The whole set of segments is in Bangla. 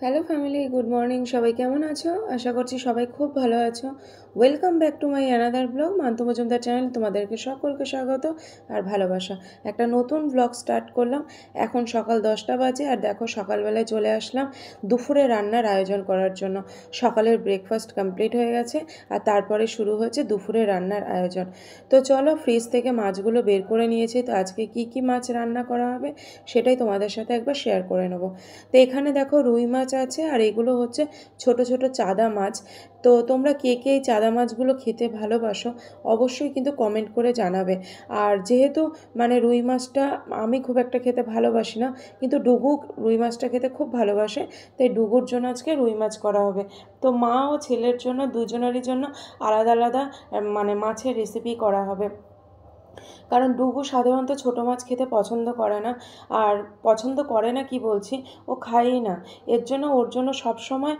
Hello family, good morning. সবাই কেমন আছো? আশা করছি সবাই খুব ভালো আছো। Welcome back to my another blog Mantu Majumdar channel. তোমাদেরকে সকলকে স্বাগত আর ভালোবাসা। একটা নতুন ব্লগ স্টার্ট করলাম। এখন সকাল 10টা বাজে আর দেখো সকালবেলায় চলে আসলাম দুপুরে রান্নার আয়োজন করার জন্য। সকালের ব্রেকফাস্ট কমপ্লিট হয়ে গেছে আর তারপরে শুরু হয়েছে দুপুরে রান্নার আয়োজন। তো চলো, ফ্রিজ থেকে মাছগুলো বের করে নিয়েছি। তো আজকে কি কি মাছ রান্না করা হবে সেটাই তোমাদের সাথে একবার শেয়ার করে নেবো। তো এখানে দেখো রুই মাছ আছে আর এগুলো হচ্ছে ছোট ছোট চাদা মাছ। তো তোমরা কে কে এই চাদা মাছগুলো খেতে ভালোবাসো অবশ্যই কিন্তু কমেন্ট করে জানাবে। আর যেহেতু রুই মাছটা আমি খুব একটা খেতে ভালোবাসি না, কিন্তু ডুগু রুই মাছটা খেতে খুব ভালোবাসে, তাই ডুগুর জন্য আজকে রুই মাছ করা হবে। তো মা ও ছেলের জন্য দুজনেরই জন্য আলাদা আলাদা মাছের রেসিপি করা হবে। কারণ ডুগু সাধারণত ছোটো মাছ খেতে পছন্দ করে না। আর পছন্দ করে না কি বলছি, ও খায়ই না। এর জন্য ওর জন্য সবসময়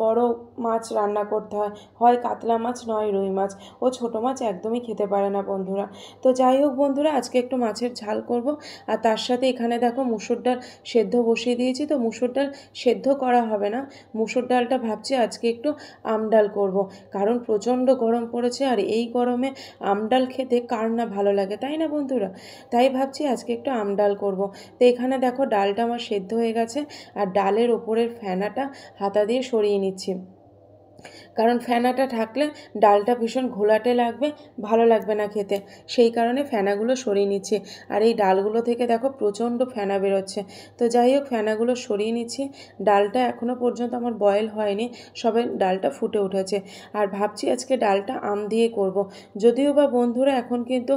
বড় মাছ রান্না করতে হয়, হয় কাতলা মাছ নয় রুই মাছ। ও ছোটো মাছ একদমই খেতে পারে না বন্ধুরা। তো যাই হোক বন্ধুরা, আজকে একটু মাছের ঝাল করব। আর তার সাথে এখানে দেখো মুসুর ডাল সেদ্ধ বসিয়ে দিয়েছি। তো মুসুর ডাল সেদ্ধ করা হবে না, মুসুর ডালটা ভাবছি আজকে একটু আমডাল করব। কারণ প্রচণ্ড গরম পড়েছে আর এই গরমে আমডাল খেতে কার না ভালো লাগে, তাই না বন্ধুরা? তাই ভাবছি আজকে একটু আমডাল করব। তো এখানে দেখো ডালটা আমার সেদ্ধ হয়ে গেছে আর ডালের ওপরের ফেনাটা হাতা দিয়ে সরিয়ে নিচ্ছি। কারণ ফেনাটা থাকলে ডালটা ভীষণ ঘোলাটে লাগবে, ভালো লাগবে না খেতে। সেই কারণে ফেনাগুলো সরিয়ে নিচ্ছি। আর এই ডালগুলো থেকে দেখো প্রচণ্ড ফেনা বেরোচ্ছে। তো যাই হোক, ফেনাগুলো সরিয়ে নিচ্ছি। ডালটা এখনও পর্যন্ত আমার বয়েল হয়নি, সবে ডালটা ফুটে উঠেছে। আর ভাবছি আজকে ডালটা আম দিয়ে করব। যদিও বা বন্ধুরা এখন কিন্তু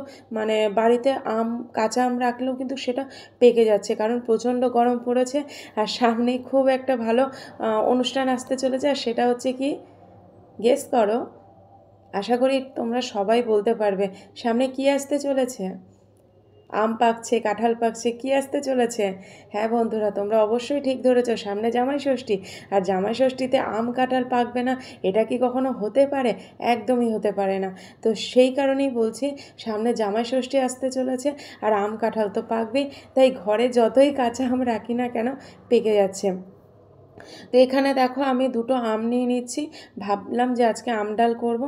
বাড়িতে কাঁচা আম রাখলেও কিন্তু সেটা পেকে যাচ্ছে, কারণ প্রচণ্ড গরম পড়েছে। আর সামনেই খুব একটা ভালো অনুষ্ঠান আসতে চলেছে। আর সেটা হচ্ছে কি, গেস করো। আশা করি তোমরা সবাই বলতে পারবে সামনে কি আসতে চলেছে। আম পাকছে, কাঁঠাল পাকছে, কি আসতে চলেছে? হ্যাঁ বন্ধুরা, তোমরা অবশ্যই ঠিক ধরেছ, সামনে জামাই ষষ্ঠী। আর জামাই ষষ্ঠীতে আম কাঁঠাল পাকবে না, এটা কি কখনো হতে পারে? একদমই হতে পারে না। তো সেই কারণেই বলছি, সামনে জামাই ষষ্ঠী আসতে চলেছে আর আম কাঁঠাল তো পাকবেই। তাই ঘরে যতই কাঁচা আম রাখি না কেন, পেকে যাচ্ছে। তো এখানে দেখো আমি দুটো আম নিয়ে নিচ্ছি। ভাবলাম যে আজকে আম ডাল করব।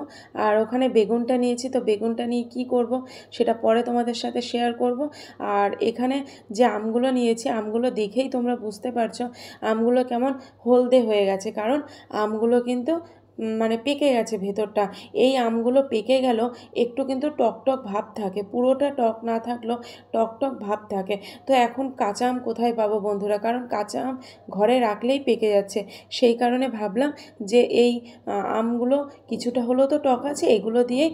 আর ওখানে বেগুনটা নিয়েছি, তো বেগুনটা নিয়ে কি করব সেটা পরে তোমাদের সাথে শেয়ার করব। আর এখানে যে আমগুলো নিয়েছি, আমগুলো দেখেই তোমরা বুঝতে পারছো আমগুলো কেমন হলদে হয়ে গেছে, কারণ আমগুলো কিন্তু পেকে গেছে ভেতরটা। এই আমগুলো পেকে গেল একটু কিন্তু টকটক ভাব থাকে, পুরোটা টক না থাকলেও টকটক ভাব থাকে। তো এখন কাঁচা আম কোথায় পাবো বন্ধুরা? কারণ কাঁচা আম ঘরে রাখলেই পেকে যাচ্ছে। সেই কারণে ভাবলাম যে এই আমগুলো কিছুটা হলেও তো টক আছে, এগুলো দিয়েই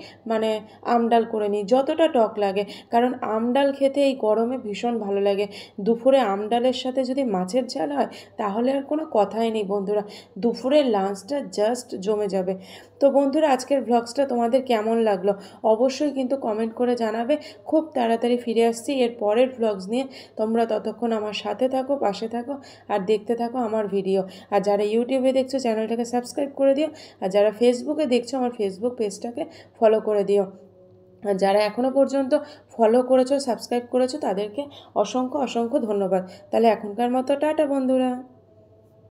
আমডাল করে নিই যতটা টক লাগে। কারণ আমডাল খেতে এই গরমে ভীষণ ভালো লাগে। দুপুরে আমডালের সাথে যদি মাছের ঝাল হয় তাহলে আর কোনো কথাই নেই বন্ধুরা, দুপুরের লাঞ্চটা জাস্ট জমে যাবে। তো বন্ধুরা, আজকের ভ্লগসটা তোমাদের কেমন লাগলো অবশ্যই কিন্তু কমেন্ট করে জানাবে। খুব তাড়াতাড়ি ফিরে আসছি এর পরের ভ্লগস নিয়ে। তোমরা ততক্ষণ আমার সাথে থাকো, পাশে থাকো আর দেখতে থাকো আমার ভিডিও। আর যারা ইউটিউবে দেখছো চ্যানেলটাকে সাবস্ক্রাইব করে দিও। আর যারা ফেসবুকে দেখছো আমার ফেসবুক পেজটাকে ফলো করে দিও। আর যারা এখনও পর্যন্ত ফলো করেছো, সাবস্ক্রাইব করেছো, তাদেরকে অসংখ্য অসংখ্য ধন্যবাদ। তাহলে এখনকার মতো টাটা বন্ধুরা।